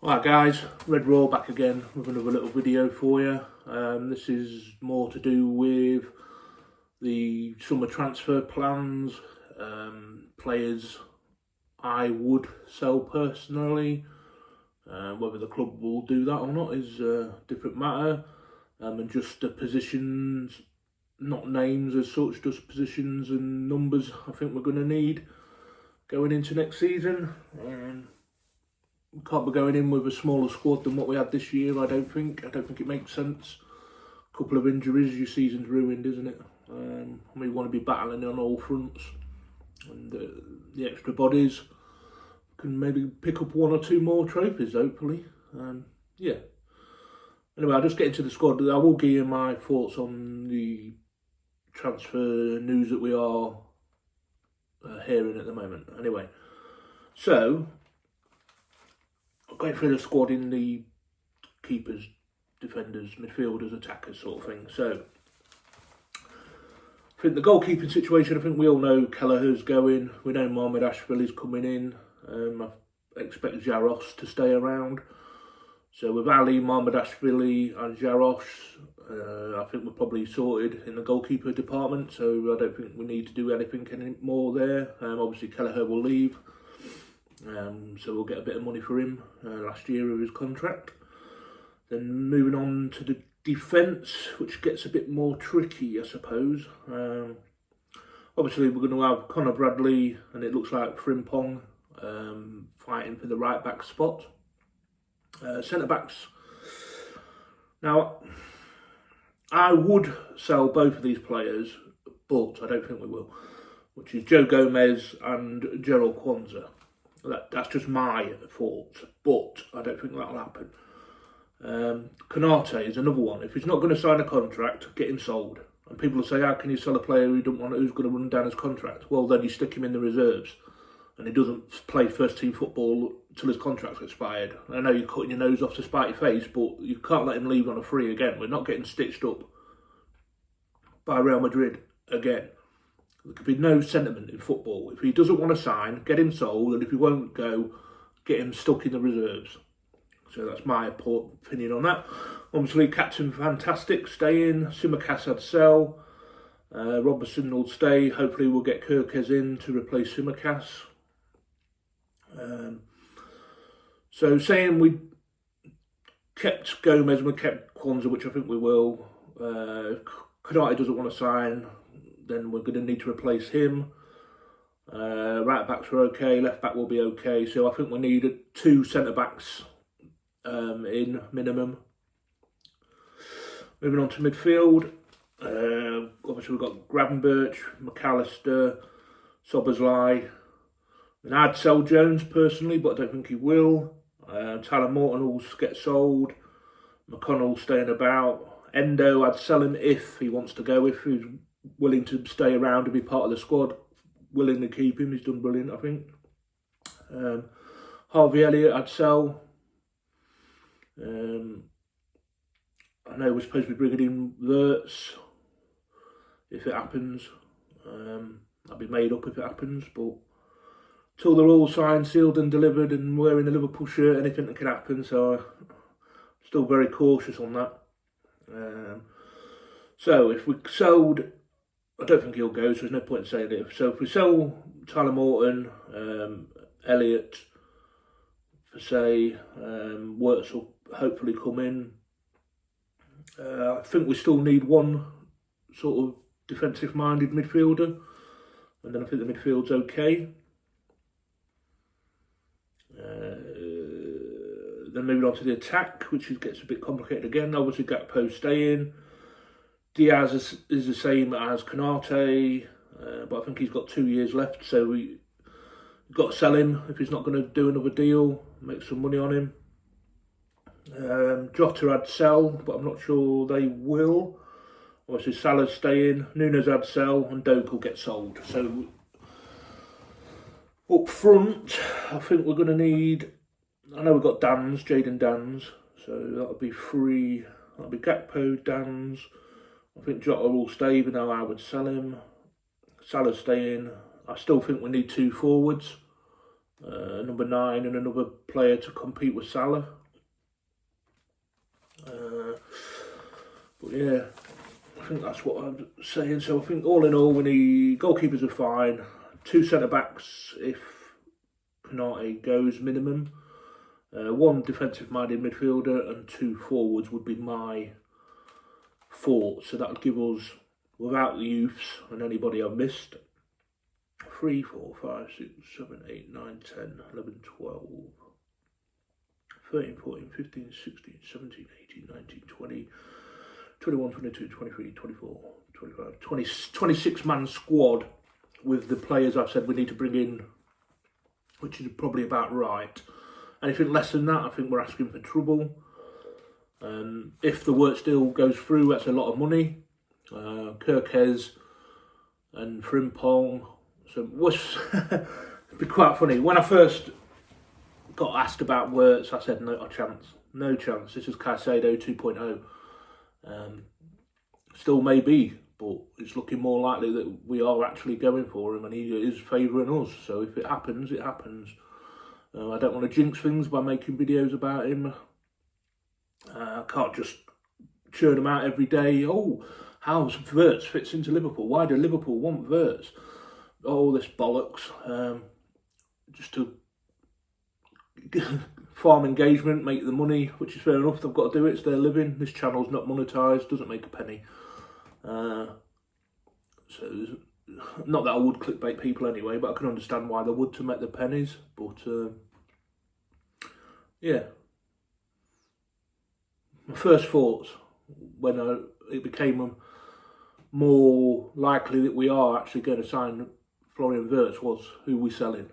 Alright guys, Red Raw back again with another little video for you. This is more to do with the summer transfer plans, players I would sell personally. Whether the club will do that or not is a different matter. And just the positions, not names as such, just positions and numbers I think we're going to need going into next season. We can't be going in with a smaller squad than what we had this year, I don't think. I don't think it makes sense. A couple of injuries, your season's ruined, isn't it? We want to be battling on all fronts. And the extra bodies can maybe pick up one or two more trophies, hopefully. Yeah. Anyway, I'll just get into the squad. I will give you my thoughts on the transfer news that we are hearing at the moment. Anyway, so going through the squad in the keepers, defenders, midfielders, attackers sort of thing. So I think the goalkeeping situation, I think we all know Kelleher's going. We know Mamardashvili's coming in. I expect Jaros to stay around. So with Ali, Mamardashvili and Jaros, I think we're probably sorted in the goalkeeper department. So I don't think we need to do anything anymore there. Obviously Kelleher will leave. So we'll get a bit of money for him last year of his contract. Then moving on to the defence, which gets a bit more tricky, I suppose. Obviously, we're going to have Connor Bradley, and it looks like Frimpong fighting for the right back spot. Centre backs. Now, I would sell both of these players, but I don't think we will, which is Joe Gomez and Gerald Kwanzaa. That's just my thoughts, but I don't think that'll happen. Konate is another one. If he's not going to sign a contract, get him sold. And people will say, how can you sell a player who's going to run down his contract? Well, then you stick him in the reserves and he doesn't play first team football till his contract's expired. I know you're cutting your nose off to spite your face, but you can't let him leave on a free again. We're not getting stitched up by Real Madrid again. There could be no sentiment in football. If he doesn't want to sign, get him sold, and if he won't go, get him stuck in the reserves. So that's my opinion on that. Obviously, Captain Fantastic staying, Tsimikas had sell, Robertson will stay. Hopefully we'll get Kirkes in to replace Tsimikas. So saying we kept Gomez and we kept Kwanzaa, which I think we will. If Konate doesn't want to sign, then we're going to need to replace him. Right backs are okay, left back will be okay. So I think we need two centre backs in minimum. Moving on to midfield. Obviously we've got Gravenberch, McAllister, Szoboszlai. And I'd sell Jones personally, but I don't think he will. Tyler Morton will get sold. McConnell staying about. Endo, I'd sell him if he wants to go, if he's willing to stay around and be part of the squad, willing to keep him. He's done brilliant, I think. Harvey Elliott, I'd sell. I know we're supposed to be bringing in Wirtz if it happens. I'll be made up if it happens, but till they're all signed, sealed and delivered and wearing the Liverpool shirt, anything that can happen, so I'm still very cautious on that. So if we sold, I don't think he'll go, so there's no point in saying it. So if we sell Tyler Morton, Elliott, for say, Wirtz will hopefully come in. I think we still need one sort of defensive-minded midfielder, and then I think the midfield's okay. Then moving on to the attack, which gets a bit complicated again. Obviously, Gakpo staying. Diaz is the same as Konate, but I think he's got 2 years left, so we've got to sell him if he's not going to do another deal, make some money on him. Jota had sell, but I'm not sure they will. Obviously, Salah's staying, Nunes had sell, and Doak will get sold. So up front, I think we're going to need, I know we've got Dans, Jadon Dans, so that'll be three. That'll be Gakpo, Dans. I think Jota will stay, even though I would sell him. Salah's staying. I still think we need two forwards. number 9 and another player to compete with Salah. But yeah, I think that's what I'm saying. So I think all in all, we need goalkeepers are fine. 2 centre-backs if Konate goes minimum. 1 defensive-minded midfielder and 2 forwards would be my thought. So that would give us, without the youths and anybody I've missed, 3, 4, 5, 6, 7, 8, 9, 10, 11, 12, 13, 14, 15, 16, 17, 18, 19, 20, 21, 22, 23, 24, 25, 20, 26-man squad with the players I've said we need to bring in, which is probably about right. Anything less than that, I think we're asking for trouble. If the work still goes through, that's a lot of money. Kirkes and Frimpong. So it'd be quite funny. When I first got asked about Wirtz, I said no chance. No chance. This is Caicedo 2.0. Still may be, but it's looking more likely that we are actually going for him and he is favouring us. So if it happens, it happens. I don't want to jinx things by making videos about him. I can't just churn him out every day. Oh, how Wirtz fits into Liverpool. Why do Liverpool want Wirtz? All this bollocks. Just to farm engagement, make the money, which is fair enough. They've got to do it. It's their living. This channel's not monetised. Doesn't make a penny. So, not that I would clickbait people anyway, but I can understand why they would to make the pennies. But yeah, my first thoughts when it became more likely that we are actually going to sign Florian Wirtz was who we selling.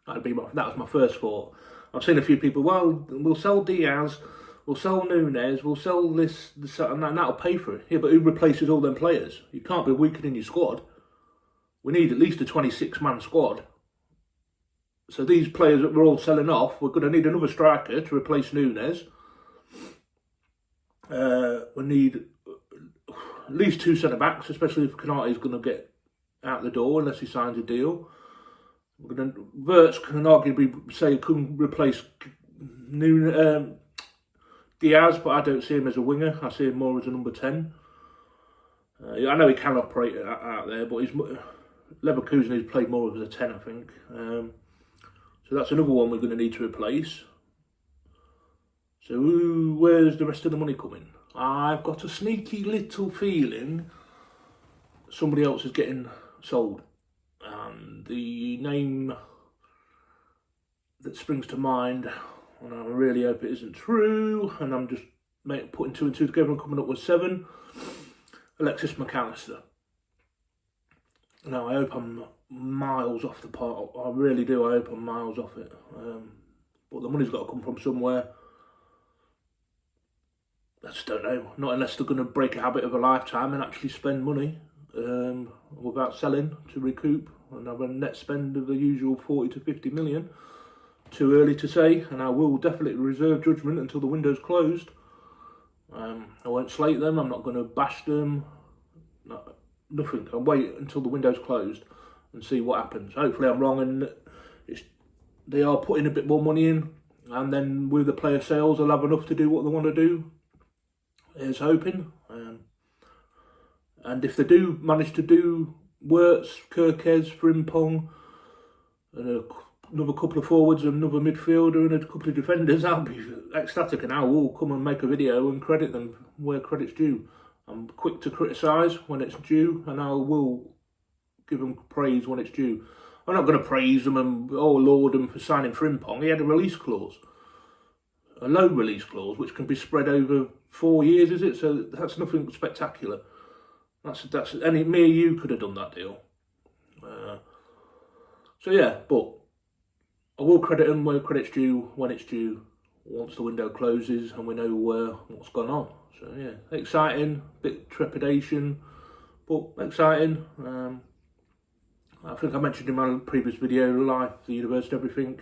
That was my first thought. I've seen a few people. Well, we'll sell Diaz. We'll sell Nunes, we'll sell this and that, and that'll pay for it. Yeah, but who replaces all them players? You can't be weakening your squad. We need at least a 26-man squad. So these players that we're all selling off, we're going to need another striker to replace Nunes. We need at least 2 centre-backs, especially if Konate is going to get out the door unless he signs a deal. Wirtz can arguably say couldn't replace Nunes. Diaz, but I don't see him as a winger. I see him more as a number 10. I know he can operate out there, but Leverkusen has played more as a 10, I think. So that's another one we're going to need to replace. So where's the rest of the money coming? I've got a sneaky little feeling somebody else is getting sold. And the name that springs to mind, and I really hope it isn't true, and I'm just putting 2 and 2 together and coming up with 7. Alexis McAllister. Now, I hope I'm miles off the part. I really do. I hope I'm miles off it. But the money's got to come from somewhere. I just don't know. Not unless they're going to break a habit of a lifetime and actually spend money without selling to recoup and have a net spend of the usual 40 to 50 million. Too early to say, and I will definitely reserve judgment until the window's closed. I won't slate them, I'm not going to bash them, nothing. I'll wait until the window's closed and see what happens. Hopefully I'm wrong and they are putting a bit more money in, and then with the player sales they'll have enough to do what they want to do. Here's hoping. And if they do manage to do Wirtz, Kirkes, Frimpong, and another couple of forwards, another midfielder and a couple of defenders, I'll be ecstatic, and I will come and make a video and credit them where credit's due. I'm quick to criticise when it's due, and I will give them praise when it's due. I'm not going to praise them and laud them for signing Frimpong. He had a release clause, a low release clause, which can be spread over 4 years, is it? So that's nothing spectacular. That's me or you could have done that deal. So yeah, but I will credit them where credit's due, when it's due, once the window closes and we know what's gone on. So yeah, exciting, bit trepidation, but exciting. I think I mentioned in my previous video, life, the university, everything.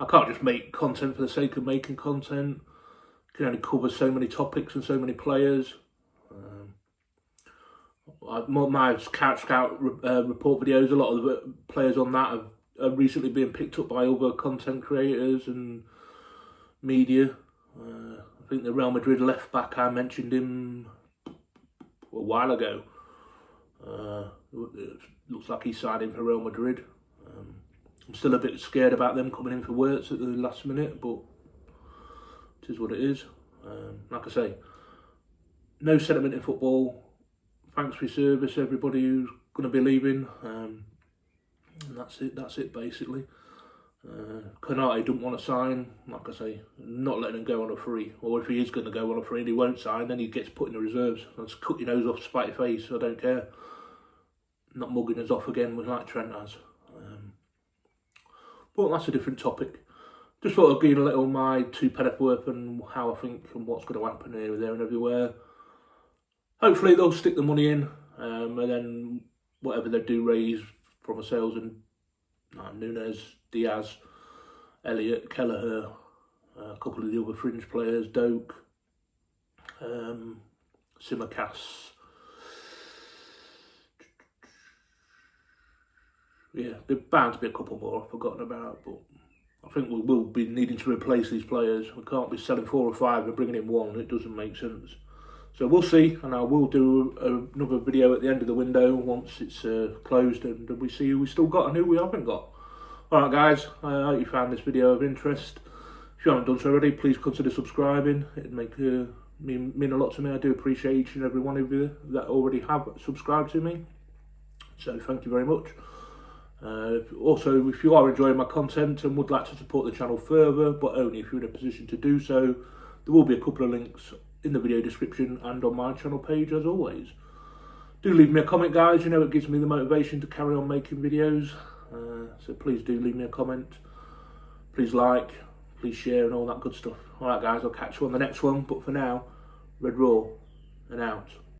I can't just make content for the sake of making content. Can only cover so many topics and so many players. My Couch Scout report videos, a lot of the players on that have recently being picked up by other content creators and media. I think the Real Madrid left back, I mentioned him a while ago. It looks like he's signing for Real Madrid. I'm still a bit scared about them coming in for Wirtz at the last minute, but it is what it is. Like I say, no sentiment in football. Thanks for your service, everybody who's going to be leaving. And that's it basically. Konate don't want to sign, like I say, not letting him go on a free. Or if he is going to go on a free and he won't sign, then he gets put in the reserves. Let's cut your nose off, spite your face, I don't care. Not mugging us off again like Trent has. But that's a different topic. Just thought I'd give a little my 2 pence worth and how I think and what's going to happen here, there and everywhere. Hopefully they'll stick the money in, and then whatever they do raise from a sales and Nunez, Diaz, Elliott, Kelleher, a couple of the other fringe players, Doak, Simicast. Yeah, there's bound to be a couple more I've forgotten about, but I think we will be needing to replace these players. We can't be selling 4 or 5 and bringing in 1. It doesn't make sense. So we'll see, and I will do another video at the end of the window once it's closed, and we see who we still got and who we haven't got. Alright guys, I hope you found this video of interest. If you haven't done so already, please consider subscribing. It'd mean a lot to me. I do appreciate each and every one of you that already have subscribed to me. So thank you very much. Also, if you are enjoying my content and would like to support the channel further, but only if you're in a position to do so, there will be a couple of links in the video description and on my channel page as always. Do leave me a comment guys, you know it gives me the motivation to carry on making videos, so please do leave me a comment, please like, please share and all that good stuff. Alright guys, I'll catch you on the next one, but for now, Red Raw and out.